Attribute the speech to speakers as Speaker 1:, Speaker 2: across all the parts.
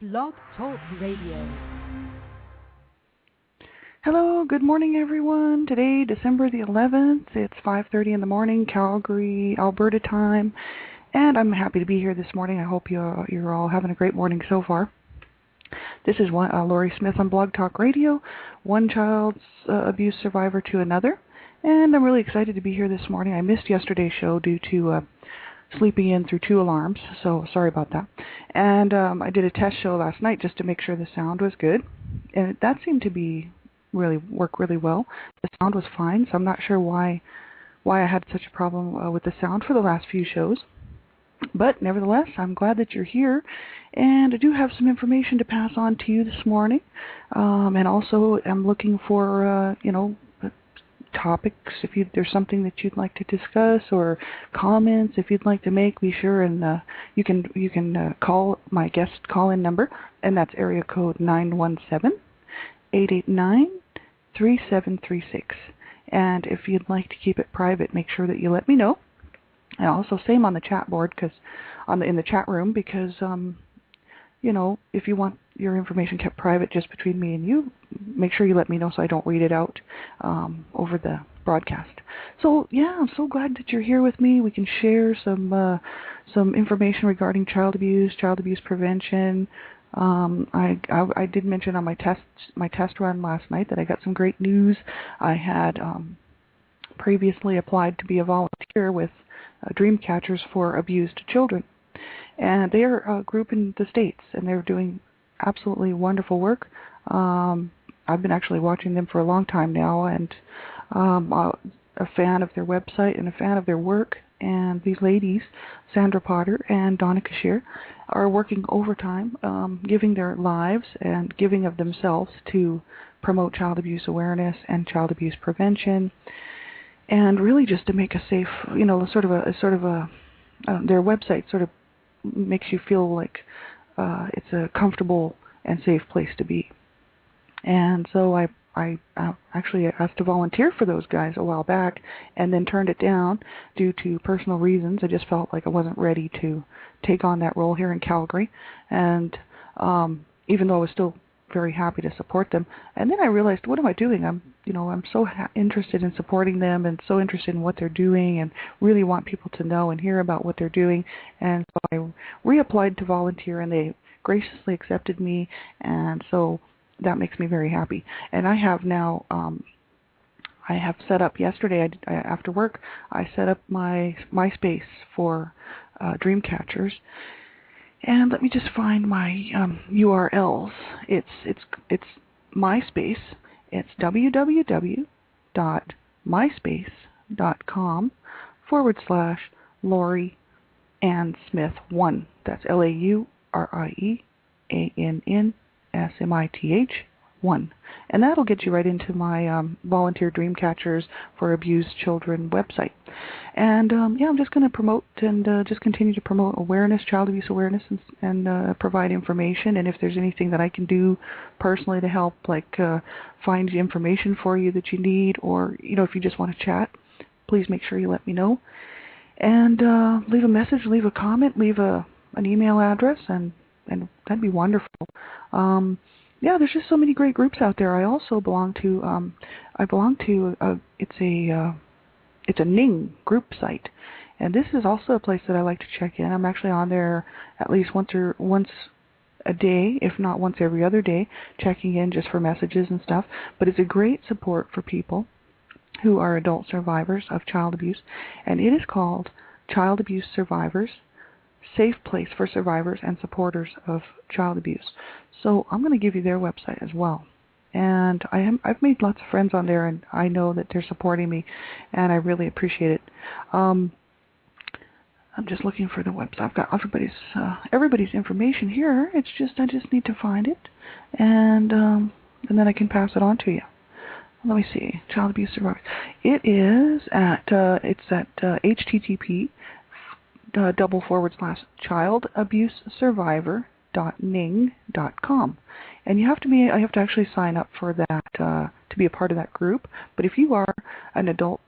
Speaker 1: Blog Talk Radio.
Speaker 2: Hello, good morning everyone. Today, December the 11th, it's 5:30 in the morning, Calgary, Alberta time, and I'm happy to be here this morning. I hope you're all having a great morning so far. This is Laurie Smith on Blog Talk Radio, one child's abuse survivor to another, and I'm really excited to be here this morning. I missed yesterday's show due to sleeping in through 2 alarms, so sorry about that. And I did a test show last night just to make sure the sound was good, and that seemed to work really well. The sound was fine, so I'm not sure why I had such a problem with the sound for the last few shows. But nevertheless, I'm glad that you're here, and I do have some information to pass on to you this morning. And also, I'm looking for topics. If there's something that you'd like to discuss or comments, if you'd like to make, be sure and you can call my guest call-in number, and that's area code 917-889-3736. And if you'd like to keep it private, make sure that you let me know. And also same on the chat board, in the chat room, because if you want your information kept private just between me and you, make sure you let me know so I don't read it out over the broadcast. So yeah, I'm so glad that you're here with me. We can share some information regarding child abuse prevention. I did mention on my test run last night that I got some great news. I had previously applied to be a volunteer with Dreamcatchers for abused children, and they are a group in the States, and they're doing absolutely wonderful work. I've been actually watching them for a long time now, and a fan of their website and a fan of their work. And these ladies, Sandra Potter and Donna Kashir, are working overtime, giving their lives and giving of themselves to promote child abuse awareness and child abuse prevention, and really just to make a safe, their website sort of makes you feel like it's a comfortable and safe place to be. And so I actually asked to volunteer for those guys a while back, and then turned it down due to personal reasons. I just felt like I wasn't ready to take on that role here in Calgary, and even though I was still very happy to support them. And then I realized, what am I doing? I'm so interested in supporting them, and so interested in what they're doing, and really want people to know and hear about what they're doing. And so I reapplied to volunteer, and they graciously accepted me, and so that makes me very happy. And I have now, I have set up yesterday, after work, I set up my MySpace for Dreamcatchers. And let me just find my URLs. It's MySpace. It's www.myspace.com/Laurie Ann Smith 1. That's LaurieAnnSmith 1. And that'll get you right into my Volunteer Dreamcatchers for Abused Children website. And I'm just going to promote and just continue to promote awareness, child abuse awareness, and provide information. And if there's anything that I can do personally to help, like find information for you that you need, or if you just want to chat, please make sure you let me know. And leave a message, leave a comment, leave an email address, and that'd be wonderful. There's just so many great groups out there. I also belong to it's a Ning group site, and this is also a place that I like to check in. I'm actually on there at least once a day, if not once every other day, checking in just for messages and stuff. But it's a great support for people who are adult survivors of child abuse, and it is called Child Abuse Survivors, Safe Place for Survivors and Supporters of Child Abuse. So I'm going to give you their website as well. And I've made lots of friends on there, and I know that they're supporting me, and I really appreciate it. I'm just looking for the website. I've got everybody's information here. I just need to find it, and then I can pass it on to you. Let me see. Child Abuse Survivors. It is at http://childabusesurvivor.ning.com. And I have to actually sign up for that to be a part of that group. But if you are an adult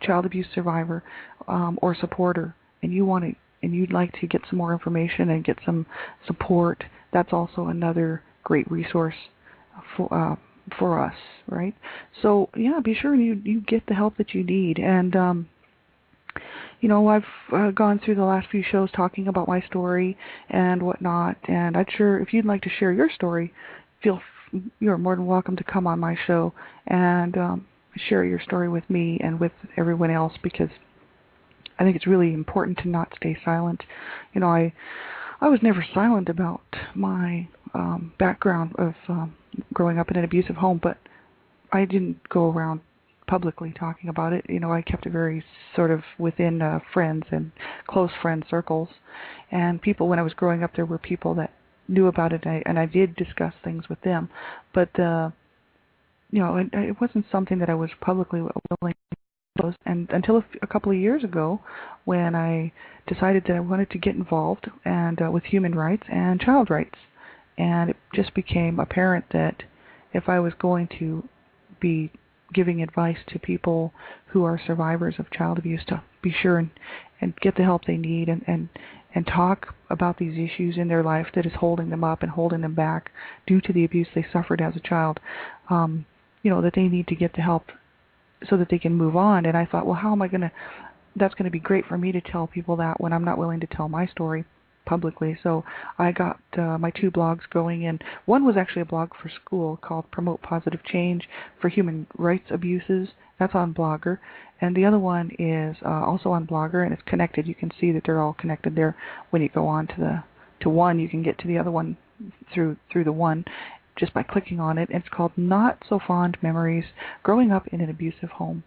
Speaker 2: child abuse survivor or supporter, and you'd like to get some more information and get some support, that's also another great resource for us, right? So yeah, be sure you get the help that you need. And I've gone through the last few shows talking about my story and whatnot, and I'd sure, if you'd like to share your story, you're more than welcome to come on my show and share your story with me and with everyone else, because I think it's really important to not stay silent. I was never silent about my background of growing up in an abusive home, but I didn't go around publicly talking about it. I kept it very sort of within friends and close friend circles. And people, when I was growing up, there were people that knew about it, and I did discuss things with them. But, it wasn't something that I was publicly willing to do. And until a couple of years ago, when I decided that I wanted to get involved and with human rights and child rights. And it just became apparent that if I was going to be giving advice to people who are survivors of child abuse, to be sure and get the help they need and talk about these issues in their life that is holding them up and holding them back due to the abuse they suffered as a child, that they need to get the help so that they can move on. And I thought, well, how am I going to, that's going to be great for me to tell people that when I'm not willing to tell my story publicly. So I got my 2 blogs going, and one was actually a blog for school called Promote Positive Change for Human Rights Abuses. That's on Blogger. And the other one is also on Blogger, and it's connected. You can see that they're all connected there. When you go on to one, you can get to the other one through the one just by clicking on it. It's called Not So Fond Memories, Growing Up in an Abusive Home.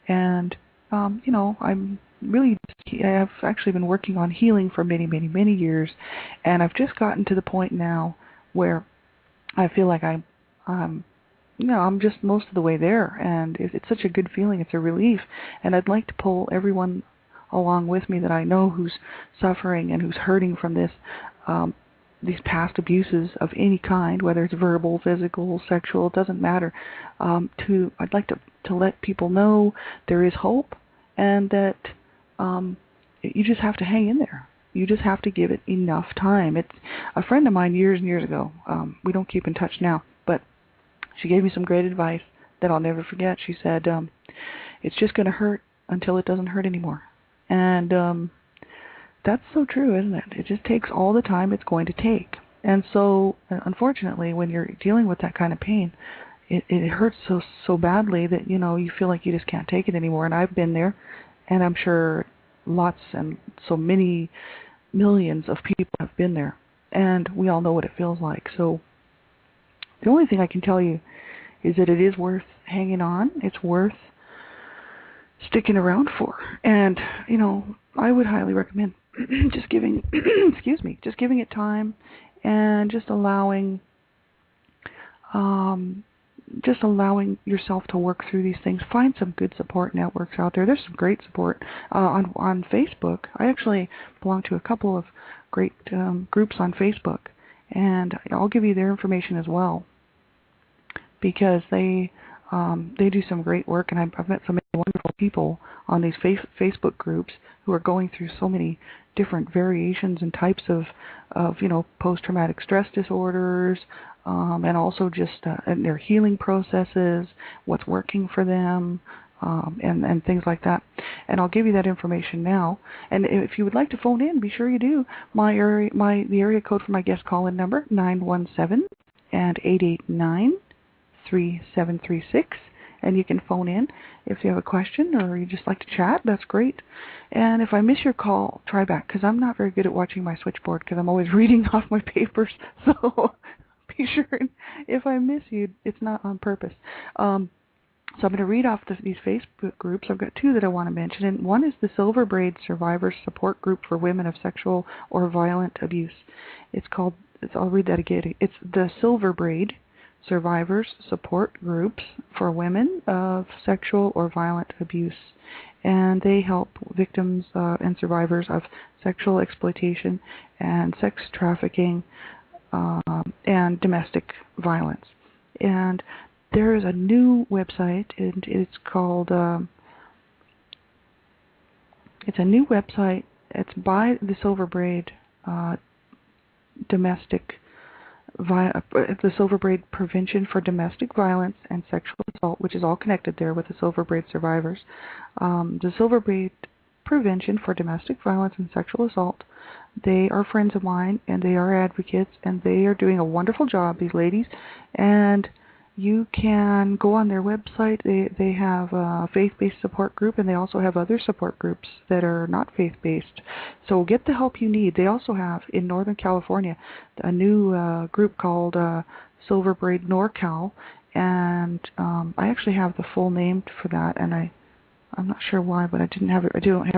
Speaker 2: And I've actually been working on healing for many, many, many years, and I've just gotten to the point now where I feel like I'm just most of the way there, and it's such a good feeling. It's a relief, and I'd like to pull everyone along with me that I know who's suffering and who's hurting from these past abuses of any kind, whether it's verbal, physical, sexual, it doesn't matter. I'd like to let people know there is hope, and that you just have to hang in there. You just have to give it enough time. It's a friend of mine years and years ago. We don't keep in touch now, but she gave me some great advice that I'll never forget. She said, it's just going to hurt until it doesn't hurt anymore. And that's so true, isn't it? It just takes all the time it's going to take. And so, unfortunately, when you're dealing with that kind of pain, it hurts so badly that, you feel like you just can't take it anymore. And I've been there, and I'm sure lots and so many millions of people have been there. And we all know what it feels like. So the only thing I can tell you is that it is worth hanging on. It's worth sticking around for. And, I would highly recommend just giving it time, and just allowing yourself to work through these things. Find some good support networks out there. There's some great support on Facebook. I actually belong to a couple of great groups on Facebook, and I'll give you their information as well, because they do some great work, and I've met so many wonderful people on these Facebook groups who are going through so many different variations and types of post-traumatic stress disorders, and also just in their healing processes, what's working for them, and things like that. And I'll give you that information now. And if you would like to phone in, be sure you do. The area code for my guest call-in number, 917 and 889-3736. And you can phone in if you have a question or you just like to chat. That's great. And if I miss your call, try back, because I'm not very good at watching my switchboard, because I'm always reading off my papers. So be sure, if I miss you, it's not on purpose. So I'm going to read off these Facebook groups. I've got 2 that I want to mention. And one is the Silver Braid Survivors Support Group for Women of Sexual or Violent Abuse. I'll read that again. It's the Silver Braid Survivors Support Groups for Women of Sexual or Violent Abuse. And they help victims and survivors of sexual exploitation and sex trafficking and domestic violence. And there is a new website, and it's called, it's a new website. It's by the Silver Braid Domestic the Silver Braid Prevention for Domestic Violence and Sexual Assault, which is all connected there with the Silver Braid survivors. The Silver Braid Prevention for Domestic Violence and Sexual Assault, they are friends of mine, and they are advocates, and they are doing a wonderful job, these ladies. And you can go on their website. They have a faith-based support group, and they also have other support groups that are not faith-based. So get the help you need. They also have, in Northern California, a new group called Silver Braid NorCal, and I actually have the full name for that, and I'm not sure why, but I don't have it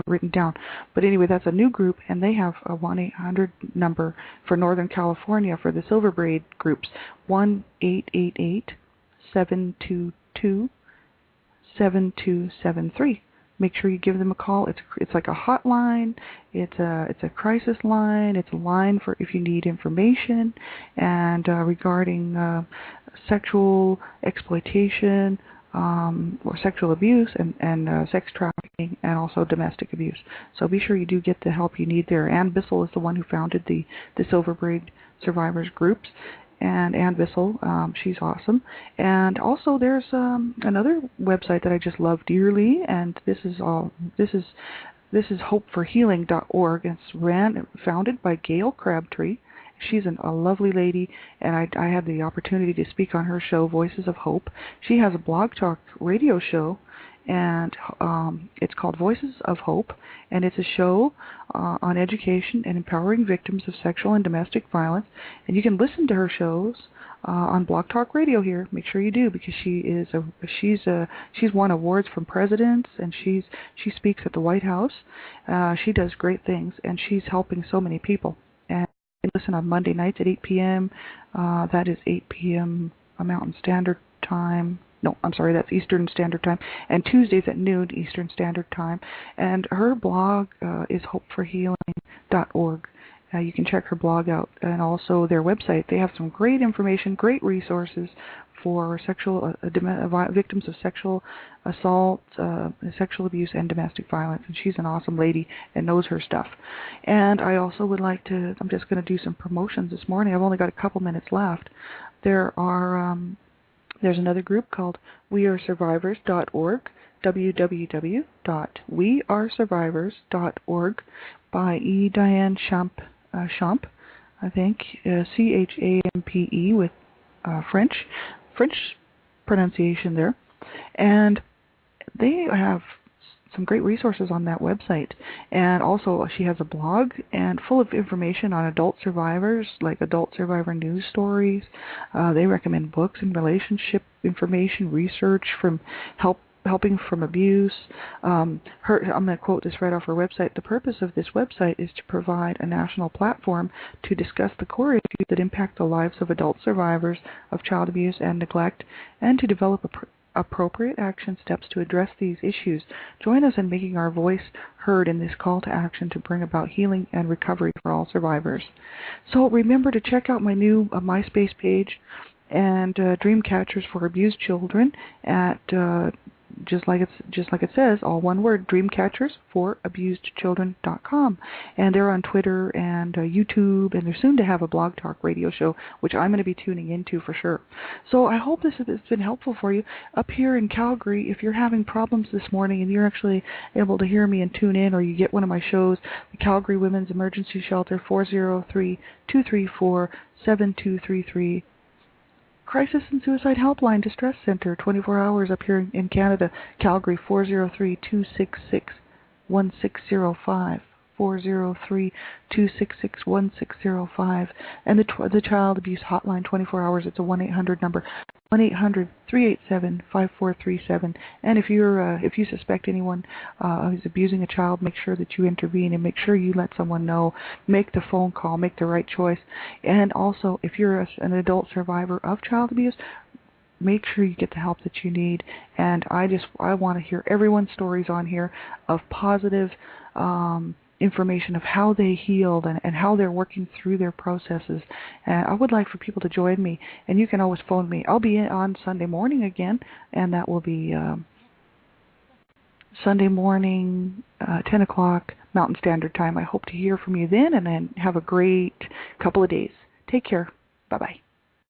Speaker 2: written down. But anyway, that's a new group, and they have a 1-800 number for Northern California for the Silver Braid groups, 1-888-722-7273. Make sure you give them a call. It's like a hotline. It's a crisis line. It's a line for if you need information and regarding sexual exploitation, or sexual abuse and sex trafficking, and also domestic abuse. So be sure you do get the help you need there. Ann Bissell is the one who founded the Silver Braid survivors groups, and Ann Bissell, she's awesome. And also there's another website that I just love dearly, and this is hopeforhealing.org. It's founded by Gail Crabtree. She's a lovely lady, and I had the opportunity to speak on her show, Voices of Hope. She has a blog talk radio show, and it's called Voices of Hope, and it's a show on education and empowering victims of sexual and domestic violence. And you can listen to her shows on Blog Talk Radio here. Make sure you do, because she's won awards from presidents, and she speaks at the White House. She does great things, and she's helping so many people. And listen on Monday nights at 8 p.m. That is 8 p.m. Mountain Standard Time. No, I'm sorry, that's Eastern Standard Time. And Tuesdays at noon Eastern Standard Time. And her blog is hopeforhealing.org. You can check her blog out, and also their website. They have some great information, great resources for sexual victims of sexual assault, sexual abuse, and domestic violence. And she's an awesome lady and knows her stuff. And I also would like to, I'm just going to do some promotions this morning. I've only got a couple minutes left. There's another group called wearesurvivors.org, www.wearesurvivors.org, by E. Diane Champe, I think, Champe, with French pronunciation there. And they have some great resources on that website. And also she has a blog and full of information on adult survivors, like adult survivor news stories. They recommend books and relationship information, research from helping from abuse. I'm going to quote this right off her website. The purpose of this website is to provide a national platform to discuss the core issues that impact the lives of adult survivors of child abuse and neglect, and to develop appropriate action steps to address these issues. Join us in making our voice heard in this call to action to bring about healing and recovery for all survivors. So remember to check out my new MySpace page and Dream Catchers for Abused Children at just like it says, all one word, dreamcatchersforabusedchildren.com. And they're on Twitter and YouTube, and they're soon to have a blog talk radio show, which I'm going to be tuning into for sure. So I hope this has been helpful for you. Up here in Calgary, if you're having problems this morning and you're actually able to hear me and tune in, or you get one of my shows, the Calgary Women's Emergency Shelter, 403-234-7233. Crisis and Suicide Helpline Distress Center, 24 hours up here in Canada, Calgary, 403-266-1605, 403-266-1605, and the Child Abuse Hotline, 24 hours. It's a 1-800 number, 1-800-387-5437. And if you suspect anyone who's abusing a child, make sure that you intervene, and make sure you let someone know. Make the phone call, make the right choice. And also, if you're an adult survivor of child abuse, make sure you get the help that you need. And I want to hear everyone's stories on here of positive information of how they healed and how they're working through their processes. And I would like for people to join me, and you can always phone me. I'll be on Sunday morning again, and that will be Sunday morning, 10 o'clock Mountain Standard Time. I hope to hear from you then, and then have a great couple of days. Take care. Bye-bye.